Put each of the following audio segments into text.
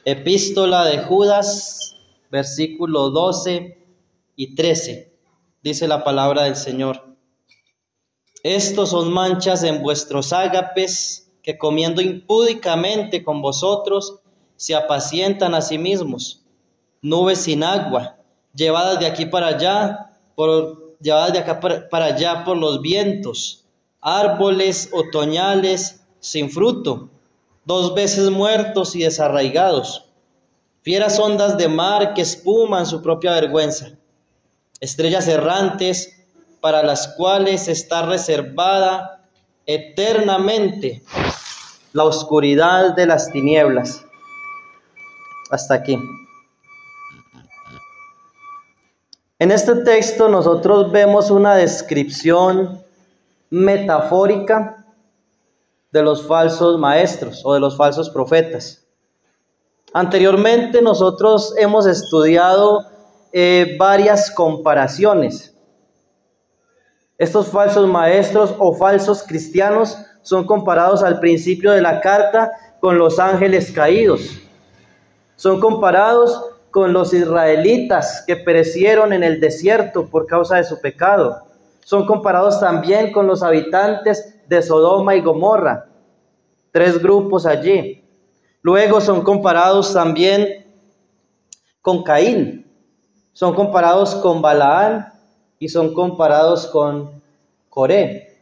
Epístola de Judas, versículos 12 y 13. Dice la palabra del Señor: Estos son manchas en vuestros ágapes, que comiendo impúdicamente con vosotros, se apacientan a sí mismos. Nubes sin agua, llevadas de aquí para allá, llevadas de acá para allá por los vientos. Árboles otoñales sin fruto, 2 veces muertos y desarraigados. Fieras ondas de mar que espuman su propia vergüenza. Estrellas errantes para las cuales está reservada eternamente la oscuridad de las tinieblas. Hasta aquí. En este texto nosotros vemos una descripción metafórica de los falsos maestros o de los falsos profetas. Anteriormente nosotros hemos estudiado varias comparaciones. Estos falsos maestros o falsos cristianos son comparados al principio de la carta con los ángeles caídos. Son comparados con los israelitas que perecieron en el desierto por causa de su pecado. Son comparados también con los habitantes de Sodoma y Gomorra, 3 grupos allí. Luego son comparados también con Caín, son comparados con Balaán y son comparados con Coré,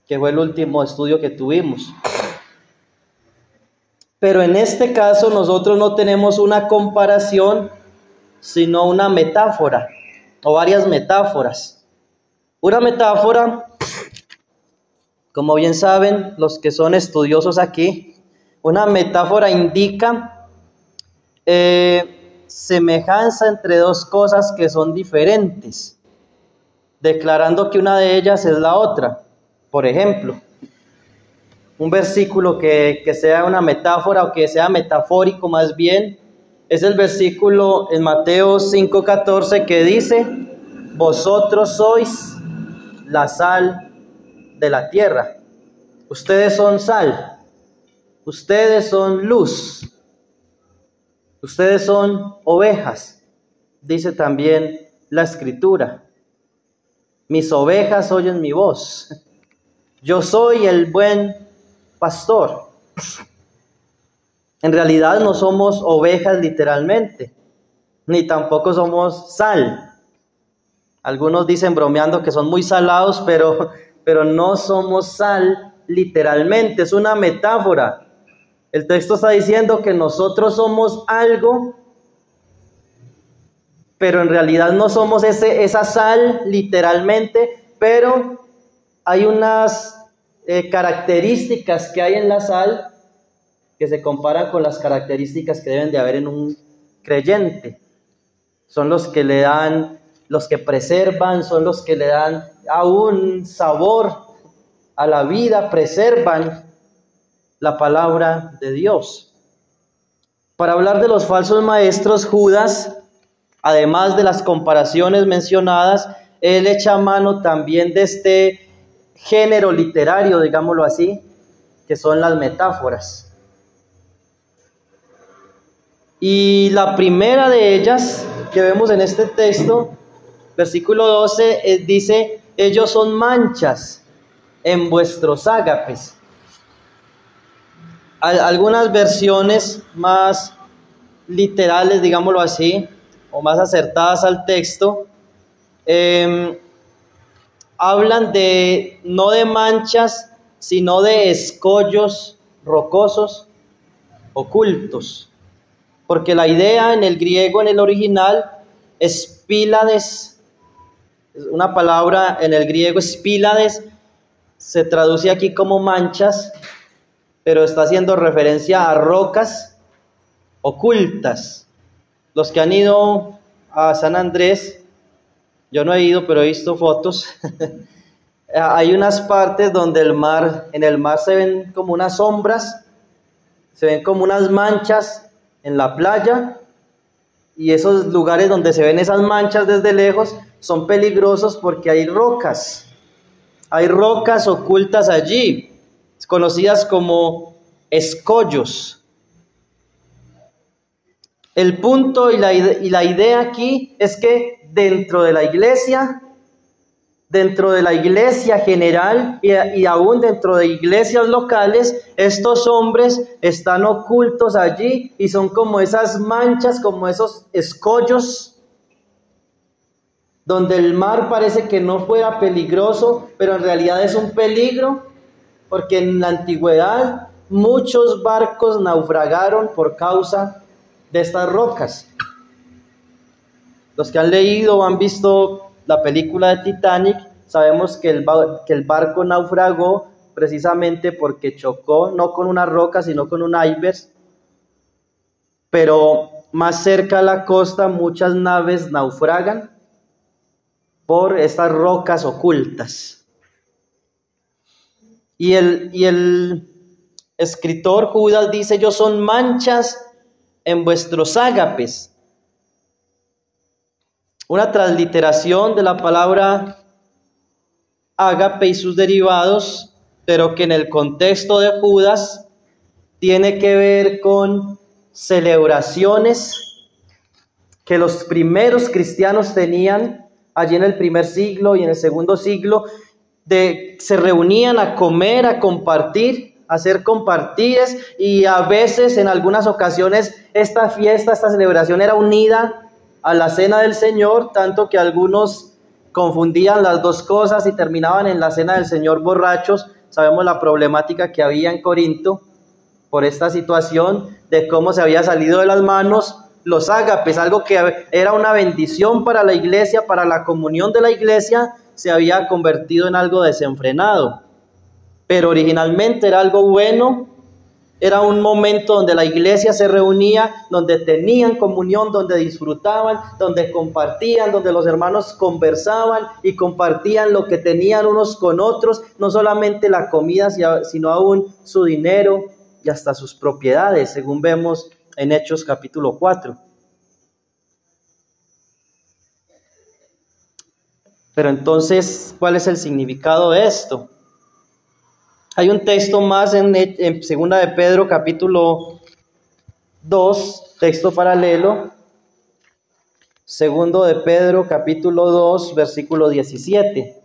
que fue el último estudio que tuvimos. Pero en este caso nosotros no tenemos una comparación, sino una metáfora, o varias metáforas. Una metáfora, como bien saben los que son estudiosos aquí, una metáfora indica semejanza entre 2 cosas que son diferentes, declarando que una de ellas es la otra. Por ejemplo, un versículo que sea una metáfora o que sea metafórico más bien, es el versículo en Mateo 5:14 que dice: vosotros sois la sal de la tierra. Ustedes son sal, ustedes son luz, ustedes son ovejas, dice también la Escritura. Mis ovejas oyen mi voz. Yo soy el buen pastor. En realidad no somos ovejas literalmente, ni tampoco somos sal. Algunos dicen bromeando que son muy salados, pero no somos sal literalmente, es una metáfora. El texto está diciendo que nosotros somos algo, pero en realidad no somos esa sal literalmente, pero hay unas características que hay en la sal que se comparan con las características que deben de haber en un creyente. Son los que le dan, los que preservan, son los que le dan un sabor a la vida, preservan la palabra de Dios. Para hablar de los falsos maestros, Judas, además de las comparaciones mencionadas, él echa mano también de este género literario, digámoslo así, que son las metáforas. Y la primera de ellas que vemos en este texto, versículo 12, dice: ellos son manchas en vuestros ágapes. Algunas versiones más literales, digámoslo así, o más acertadas al texto, hablan de no de manchas, sino de escollos rocosos ocultos. Porque la idea en el griego, en el original, es pílades. Una palabra en el griego, espílades, se traduce aquí como manchas, pero está haciendo referencia a rocas ocultas. Los que han ido a San Andrés, yo no he ido, pero he visto fotos. Hay unas partes donde en el mar se ven como unas sombras, se ven como unas manchas en la playa, y esos lugares donde se ven esas manchas desde lejos son peligrosos porque hay rocas ocultas allí, conocidas como escollos. El punto y la idea aquí es que dentro de la iglesia general y aún dentro de iglesias locales, estos hombres están ocultos allí y son como esas manchas, como esos escollos, donde el mar parece que no fuera peligroso, pero en realidad es un peligro, porque en la antigüedad muchos barcos naufragaron por causa de estas rocas. Los que han leído o han visto la película de Titanic, sabemos que el barco naufragó precisamente porque chocó no con una roca, sino con un iceberg. Pero más cerca a la costa, muchas naves naufragan por estas rocas ocultas. Y el escritor Judas dice: ellos son manchas en vuestros ágapes. Una transliteración de la palabra ágape y sus derivados, pero que en el contexto de Judas tiene que ver con celebraciones que los primeros cristianos tenían allí en el primer siglo y en el segundo siglo. Se reunían a comer, a compartir, a hacer compartires, y a veces, en algunas ocasiones, esta fiesta, esta celebración era unida a la cena del Señor, tanto que algunos confundían las dos cosas y terminaban en la cena del Señor borrachos. Sabemos la problemática que había en Corinto por esta situación de cómo se había salido de las manos los ágapes, algo que era una bendición para la iglesia, para la comunión de la iglesia, se había convertido en algo desenfrenado. Pero originalmente era algo bueno, era un momento donde la iglesia se reunía, donde tenían comunión, donde disfrutaban, donde compartían, donde los hermanos conversaban y compartían lo que tenían unos con otros, no solamente la comida, sino aún su dinero y hasta sus propiedades, según vemos en Hechos capítulo 4. Pero entonces, ¿cuál es el significado de esto? Hay un texto más en Segunda de Pedro capítulo 2, texto paralelo. Segundo de Pedro capítulo 2, versículo 13.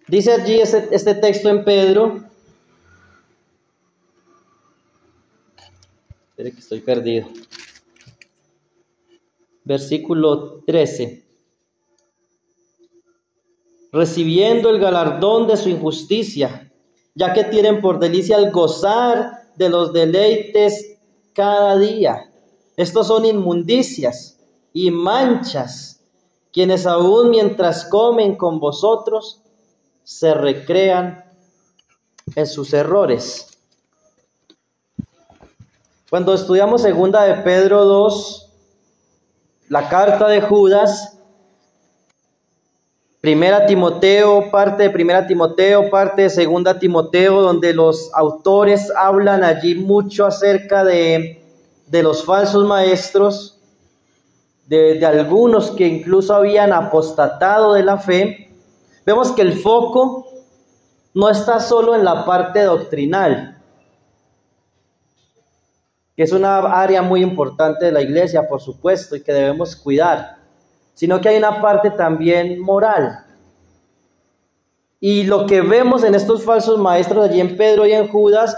Dice allí este texto en Pedro. Espere que estoy perdido. Versículo 13. Recibiendo el galardón de su injusticia, ya que tienen por delicia el gozar de los deleites cada día. Estos son inmundicias y manchas, quienes aún mientras comen con vosotros se recrean en sus errores. Cuando estudiamos Segunda de Pedro 2, la carta de Judas, Primera Timoteo, parte de Primera Timoteo, parte de Segunda Timoteo, donde los autores hablan allí mucho acerca de los falsos maestros, de algunos que incluso habían apostatado de la fe. Vemos que el foco no está solo en la parte doctrinal, que es una área muy importante de la iglesia, por supuesto, y que debemos cuidar, sino que hay una parte también moral. Y lo que vemos en estos falsos maestros allí en Pedro y en Judas,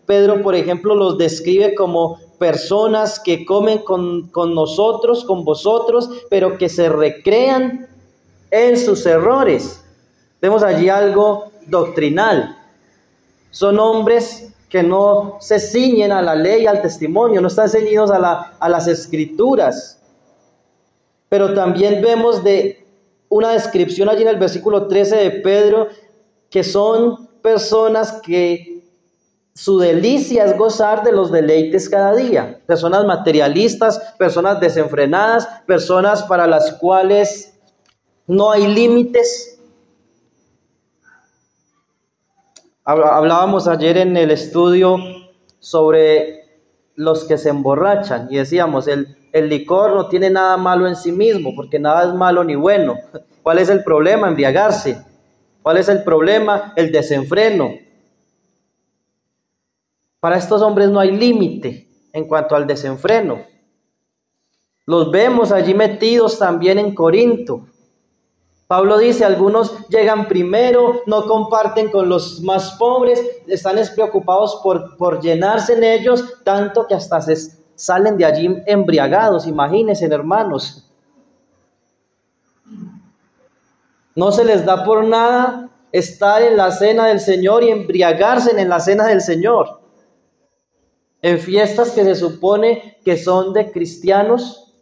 Pedro, por ejemplo, los describe como personas que comen con nosotros, con vosotros, pero que se recrean en sus errores. Vemos allí algo doctrinal. Son hombres que no se ciñen a la ley, al testimonio, no están ceñidos a las escrituras. Pero también vemos de una descripción allí en el versículo 13 de Pedro, que son personas que su delicia es gozar de los deleites cada día. Personas materialistas, personas desenfrenadas, personas para las cuales no hay límites. Hablábamos ayer en el estudio sobre los que se emborrachan y decíamos, el licor no tiene nada malo en sí mismo, porque nada es malo ni bueno. ¿Cuál es el problema? Embriagarse. ¿Cuál es el problema? El desenfreno. Para estos hombres no hay límite en cuanto al desenfreno. Los vemos allí metidos también en Corinto. Pablo dice, algunos llegan primero, no comparten con los más pobres, están preocupados por llenarse en ellos, tanto que hasta se salen de allí embriagados. Imagínense, hermanos. No se les da por nada estar en la cena del Señor y embriagarse en la cena del Señor. En fiestas que se supone que son de cristianos,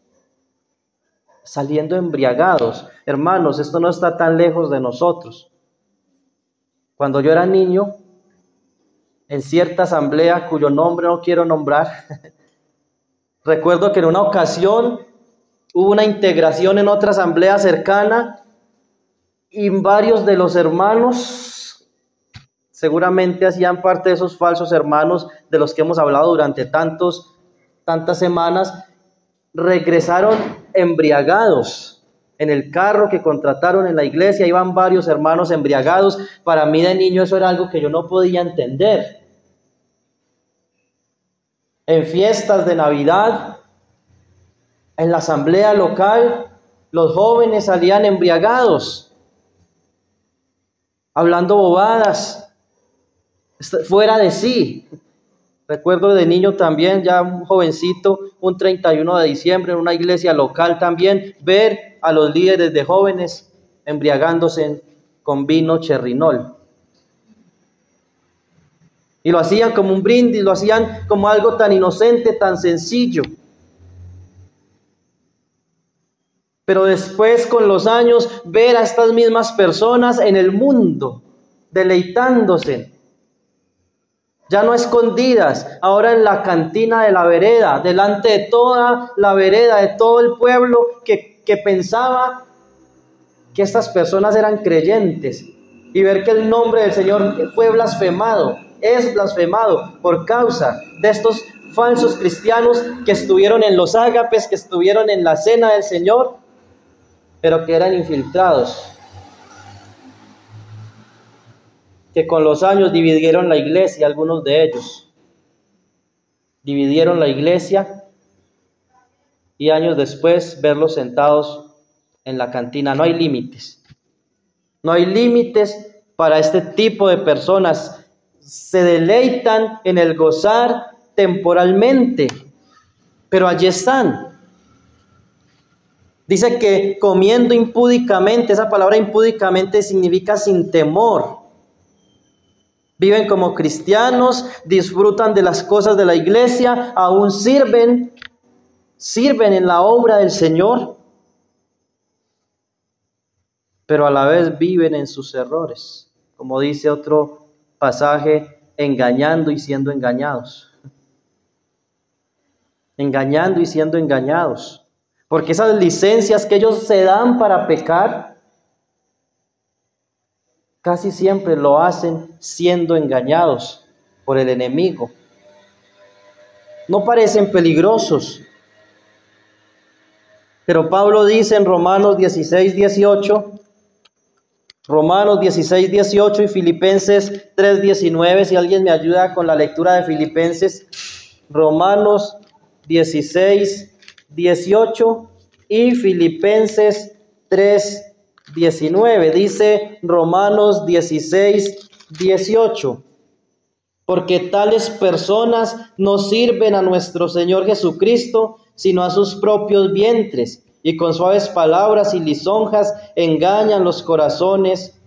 saliendo embriagados. Hermanos, esto no está tan lejos de nosotros. Cuando yo era niño, en cierta asamblea cuyo nombre no quiero nombrar, recuerdo que en una ocasión hubo una integración en otra asamblea cercana y varios de los hermanos seguramente hacían parte de esos falsos hermanos de los que hemos hablado durante tantas semanas, regresaron embriagados. En el carro que contrataron en la iglesia iban varios hermanos embriagados. Para mí de niño eso era algo que yo no podía entender. En fiestas de Navidad, en la asamblea local, los jóvenes salían embriagados, hablando bobadas, fuera de sí. Recuerdo de niño también, ya un jovencito, un 31 de diciembre en una iglesia local también, ver a los líderes de jóvenes embriagándose con vino cherrinol. Y lo hacían como un brindis, lo hacían como algo tan inocente, tan sencillo. Pero después, con los años, ver a estas mismas personas en el mundo, deleitándose, ya no escondidas, ahora en la cantina de la vereda, delante de toda la vereda, de todo el pueblo que pensaba que estas personas eran creyentes, y ver que el nombre del Señor fue blasfemado, es blasfemado por causa de estos falsos cristianos que estuvieron en los ágapes, que estuvieron en la cena del Señor, pero que eran infiltrados, que con los años dividieron la iglesia, algunos de ellos dividieron la iglesia, y años después verlos sentados en la cantina. No hay límites, no hay límites para este tipo de personas. Se deleitan en el gozar temporalmente, pero allí están. Dice que comiendo impúdicamente, esa palabra impúdicamente significa sin temor. Viven como cristianos, disfrutan de las cosas de la iglesia, aún sirven en la obra del Señor, pero a la vez viven en sus errores. Como dice otro pasaje, engañando y siendo engañados. Engañando y siendo engañados. Porque esas licencias que ellos se dan para pecar, casi siempre lo hacen siendo engañados por el enemigo. No parecen peligrosos, pero Pablo dice en Romanos 16:18, Romanos 16:18 y Filipenses 3:19, si alguien me ayuda con la lectura de Filipenses, Romanos 16:18 y Filipenses 3:19, dice Romanos 16:18, porque tales personas no sirven a nuestro Señor Jesucristo, sino a sus propios vientres, y con suaves palabras y lisonjas engañan los corazones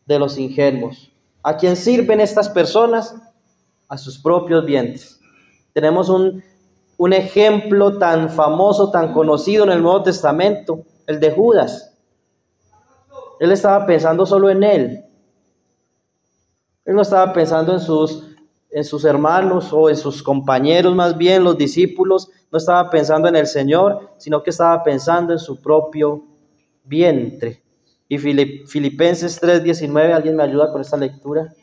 de los ingenuos. ¿A quién sirven estas personas? A sus propios vientres. Tenemos un ejemplo tan famoso, tan conocido en el Nuevo Testamento, el de Judas. Él estaba pensando solo en él. Él no estaba pensando en sus hermanos o en sus compañeros, más bien los discípulos. No estaba pensando en el Señor, sino que estaba pensando en su propio vientre. Y Filipenses 3:19, ¿alguien me ayuda con esta lectura?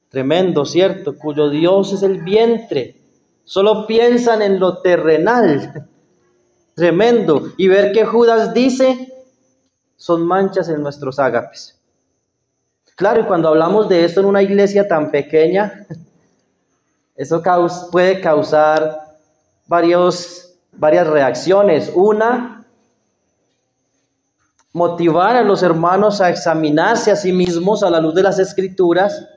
Tremendo, ¿cierto? Cuyo Dios es el vientre. Solo piensan en lo terrenal. Tremendo. Y ver que Judas dice, son manchas en nuestros ágapes. Claro, y cuando hablamos de esto en una iglesia tan pequeña, eso puede causar varias reacciones. Una, motivar a los hermanos a examinarse a sí mismos a la luz de las Escrituras.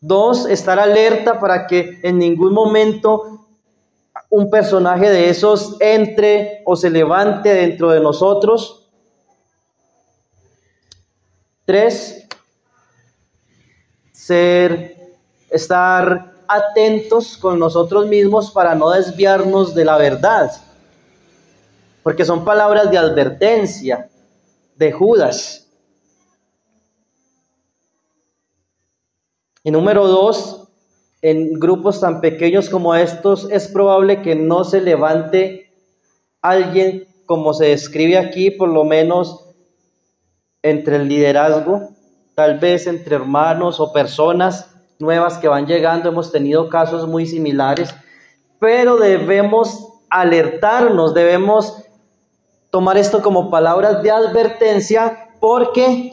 Dos, estar alerta para que en ningún momento un personaje de esos entre o se levante dentro de nosotros. Tres, estar atentos con nosotros mismos para no desviarnos de la verdad, porque son palabras de advertencia de Judas. Y número dos, en grupos tan pequeños como estos es probable que no se levante alguien como se describe aquí, por lo menos entre el liderazgo, tal vez entre hermanos o personas nuevas que van llegando. Hemos tenido casos muy similares, pero debemos alertarnos, debemos tomar esto como palabras de advertencia, porque